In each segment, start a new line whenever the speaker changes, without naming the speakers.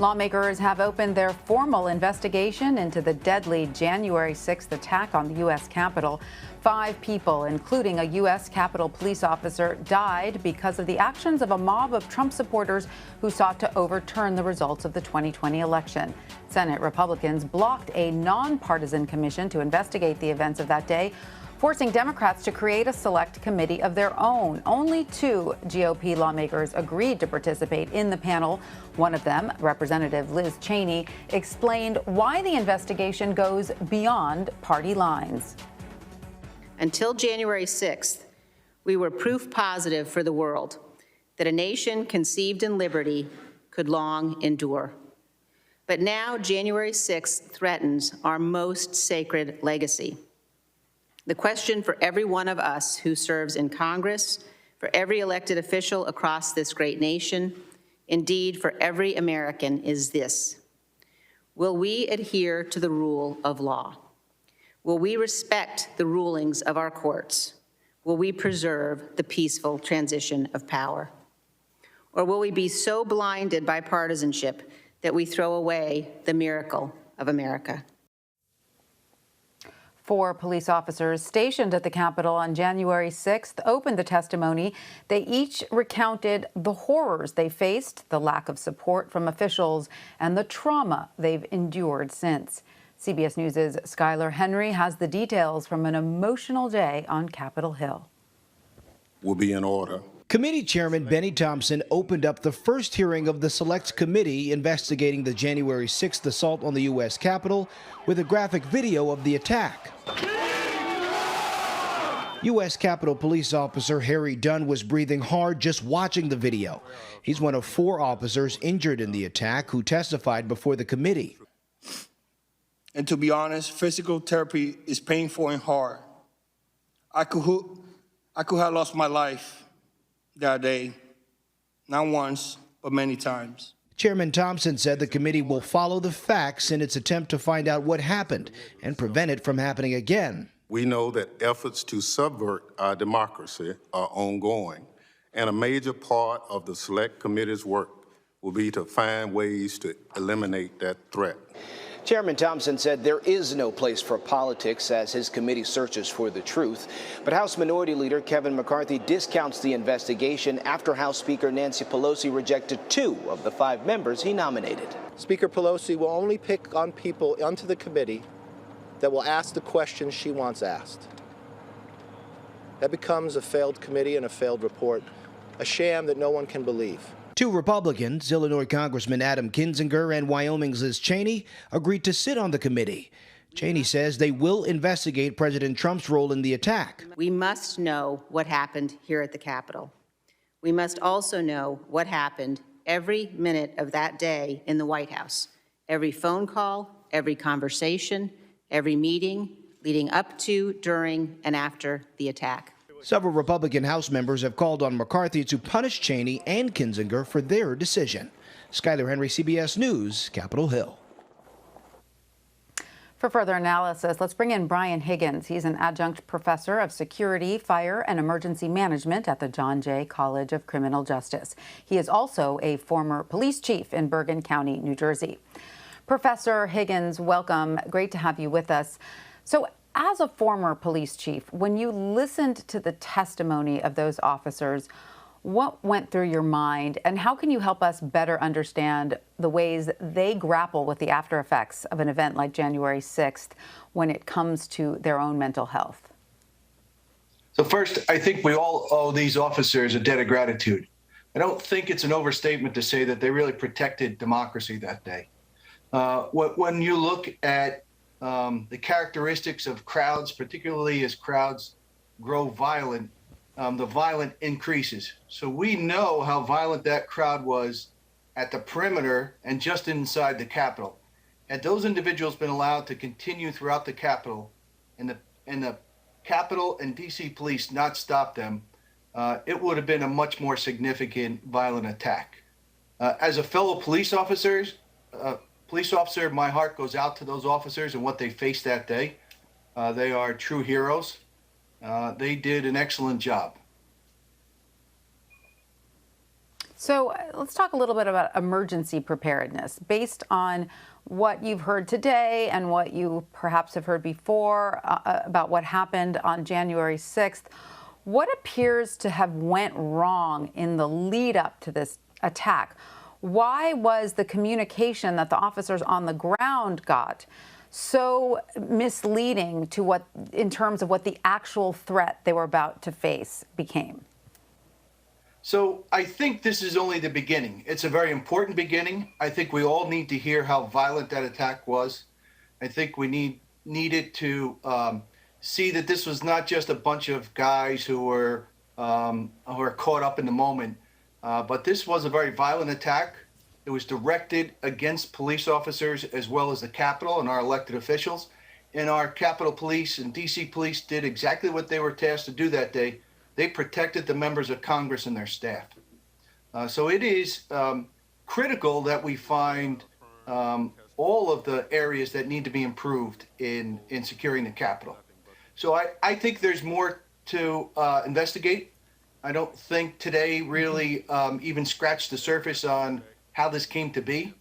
Lawmakers have opened their formal investigation into the deadly January 6th attack on the U.S. Capitol. 5 people, including a U.S. Capitol police officer, died because of the actions of a mob of Trump supporters who sought to overturn the results of the 2020 election. Senate Republicans blocked a nonpartisan commission to investigate the events of that day, forcing Democrats to create a select committee of their own. Only 2 GOP lawmakers agreed to participate in the panel. One of them, Representative Liz Cheney, explained why the investigation goes beyond party lines.
Until January 6th, we were proof positive for the world that a nation conceived in liberty could long endure. But now January 6th threatens our most sacred legacy. The question for every one of us who serves in Congress, for every elected official across this great nation, indeed for every American, is this: will we adhere to the rule of law? Will we respect the rulings of our courts? Will we preserve the peaceful transition of power? Or will we be so blinded by partisanship that we throw away the miracle of America?
4 police officers stationed at the Capitol on January 6th opened the testimony. They each recounted the horrors they faced, the lack of support from officials, and the trauma they've endured since. CBS News' Skyler Henry has the details from an emotional day on Capitol Hill.
Will be in order.
Committee Chairman Benny Thompson opened up the first hearing of the Select Committee investigating the January 6th assault on the U.S. Capitol with a graphic video of the attack. U.S. Capitol Police Officer Harry Dunn was breathing hard just watching the video. He's one of 4 officers injured in the attack who testified before the committee.
And to be honest, physical therapy is painful and hard. I could have lost my life that day, not once, but many times.
Chairman Thompson said the committee will follow the facts in its attempt to find out what happened and prevent it from happening again.
We know that efforts to subvert our democracy are ongoing, and a major part of the Select Committee's work will be to find ways to eliminate that threat.
Chairman Thompson said there is no place for politics as his committee searches for the truth. But House Minority Leader Kevin McCarthy discounts the investigation after House Speaker Nancy Pelosi rejected 2 of the 5 members he nominated.
Speaker Pelosi will only pick on people onto the committee that will ask the questions she wants asked. That becomes a failed committee and a failed report, a sham that no one can believe.
2 Republicans, Illinois Congressman Adam Kinzinger and Wyoming's Liz Cheney, agreed to sit on the committee. Cheney says they will investigate President Trump's role in the attack.
We must know what happened here at the Capitol. We must also know what happened every minute of that day in the White House. Every phone call, every conversation, every meeting leading up to, during, and after the attack.
Several Republican House members have called on McCarthy to punish Cheney and Kinzinger for their decision. Skyler Henry, CBS News, Capitol Hill.
For further analysis, let's bring in Brian Higgins. He's an adjunct professor of security, fire, and emergency management at the John Jay College of Criminal Justice. He is also a former police chief in Bergen County, New Jersey. Professor Higgins, welcome. Great to have you with us. So, as a former police chief, when you listened to the testimony of those officers, what went through your mind, and how can you help us better understand the ways they grapple with the after effects of an event like January 6th when it comes to their own mental health?
So first, I think we all owe these officers a debt of gratitude. I don't think it's an overstatement to say that they really protected democracy that day. When you look at the characteristics of crowds, particularly as crowds grow violent, the violence increases. So we know how violent that crowd was at the perimeter and just inside the Capitol. Had those individuals been allowed to continue throughout the Capitol and the Capitol and DC police not stop them, it would have been a much more significant violent attack. As a fellow police officer, my heart goes out to those officers and what they faced that day. They are true heroes. They did an excellent job.
So let's talk a little bit about emergency preparedness. Based on what you've heard today and what you perhaps have heard before about what happened on January 6th, what appears to have went wrong in the lead up to this attack? Why was the communication that the officers on the ground got so misleading to what, in terms of what the actual threat they were about to face became?
So I think this is only the beginning. It's a very important beginning. I think we all need to hear how violent that attack was. I think we needed to see that this was not just a bunch of guys who were caught up in the moment, but this was a very violent attack. It was directed against police officers as well as the Capitol and our elected officials. And our Capitol Police and DC Police did exactly what they were tasked to do that day. They protected the members of Congress and their staff. So it is critical that we find all of the areas that need to be improved in securing the Capitol. So I think there's more to investigate. I don't think today really even scratched the surface on how this came to be.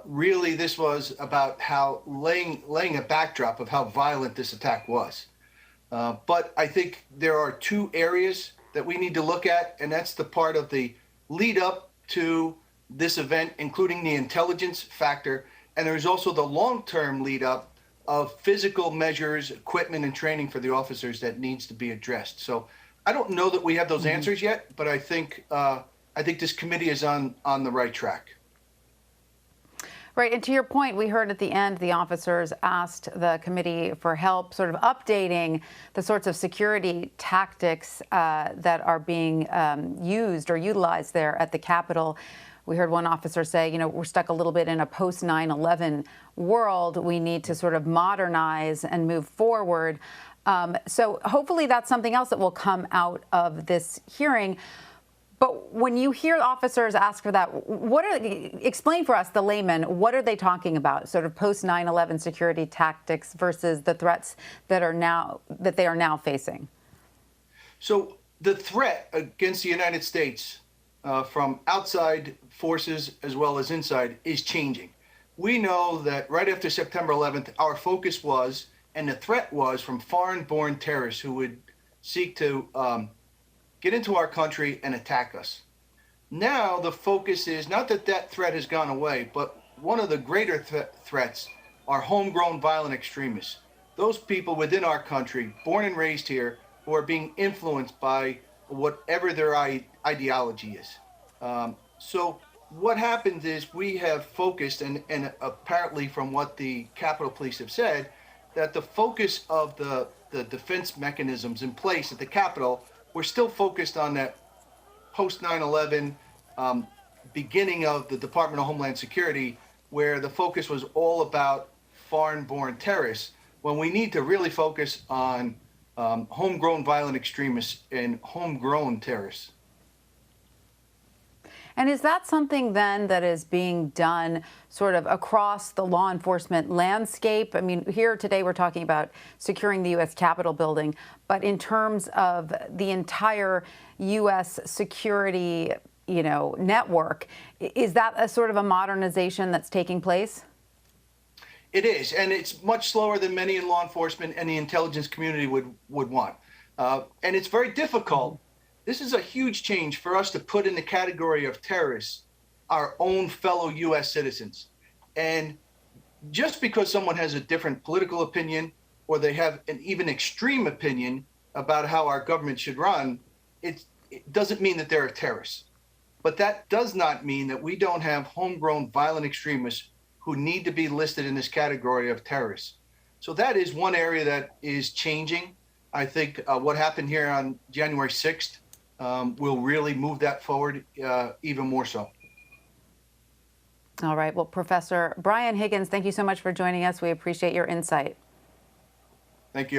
Really, this was about how laying a backdrop of how violent this attack was. But I think there are two areas that we need to look at, and that's the part of the lead up to this event, including the intelligence factor. And there's also the long-term lead up of physical measures, equipment, and training for the officers that needs to be addressed. So I don't know that we have those answers yet, but I think this committee is on the right track.
Right. And to your point, we heard at the end the officers asked the committee for help sort of updating the sorts of security tactics that are being used or utilized there at the Capitol. We heard one officer say, you know, we're stuck a little bit in a post 9/11 world. We need to sort of modernize and move forward. So hopefully that's something else that will come out of this hearing. But when you hear officers ask for that, explain for us, the layman, what are they talking about? Sort of post 9/11 security tactics versus the threats that they are now facing.
So the threat against the United States from outside forces as well as inside is changing. We know that right after September 11th, our focus was, and the threat was, from foreign-born terrorists who would seek to get into our country and attack us. Now the focus is not that that threat has gone away, but one of the greater threats are homegrown violent extremists. Those people within our country, born and raised here, who are being influenced by whatever their ideology is. So what happens is we have focused, and apparently from what the Capitol Police have said, that the focus of the defense mechanisms in place at the Capitol, we're still focused on that post 9/11 beginning of the Department of Homeland Security, where the focus was all about foreign-born terrorists, when we need to really focus on homegrown violent extremists and homegrown terrorists.
And is that something then that is being done sort of across the law enforcement landscape? I mean, here today we're talking about securing the U.S. Capitol building, but in terms of the entire U.S. security, network, is that a sort of a modernization that's taking place?
It is, and it's much slower than many in law enforcement and the intelligence community would want. And it's very difficult. This is a huge change for us to put in the category of terrorists our own fellow U.S. citizens. And just because someone has a different political opinion or they have an even extreme opinion about how our government should run, it doesn't mean that they're a terrorist. But that does not mean that we don't have homegrown violent extremists who need to be listed in this category of terrorists. So that is one area that is changing. I think what happened here on January 6th will really move that forward even more so.
All right. Well, Professor Brian Higgins, thank you so much for joining us. We appreciate your insight.
Thank you.